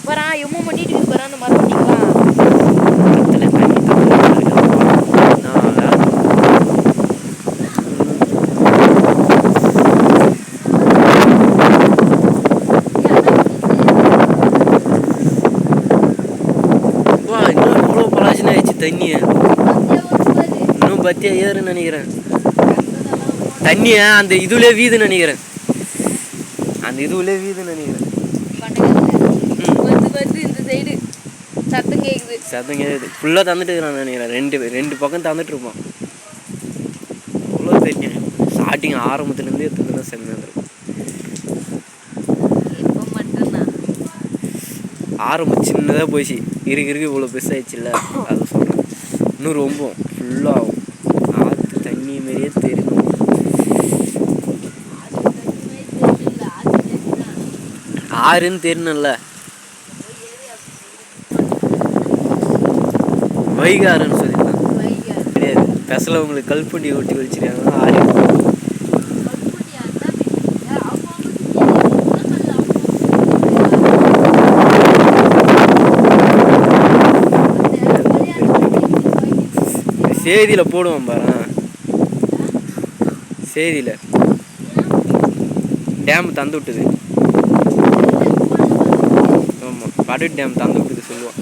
வரா எம்மோ பண்ணிட்டு இருக்கு பாரு அந்த மரத்தடிக்கலாம் தண்ணி இன்னும் பத்தியா ஏறுன்னு நினைக்கிறேன். தண்ணிய அந்த இதுலயே வீதுன்னு நினைக்கிறேன். அந்த இதுலயே வீதுன்னு நினைக்கிறேன். இந்த சைடு சத்தம் கேக்குது ஃபுல்லாக தந்துட்டு இருக்கிறான் நினைக்கிறேன். ரெண்டு பக்கம் தந்துட்டு இருப்பான். அவ்வளோ தெரியும். ஸ்டார்டிங் ஆரம்பத்துலேருந்து எடுத்துதான் செம்மையாக இருக்கும். ஆரம்பம் சின்னதாக போயிடுச்சு. இருக்கு இவ்வளோ பெருசாகிடுச்சு இல்லை அது சொல்கிறேன். இன்னும் ரொம்ப ஃபுல்லாகும். ஆற்று தண்ணி மாரியே தெரியும். ஆறுன்னு தெரியணும்ல. வைகாறுன்னு சொல்லியிருந்தான் கிடையாது. பெசல உங்களுக்கு கல்பண்டி ஊட்டி வச்சிருக்காங்க. ஆறு செய்தியில் போடுவோம் பாரு. செய்தியில் டேம் தந்து விட்டுது. ஆமாம், படு டேம் தந்து விட்டுது சொல்லுவான்.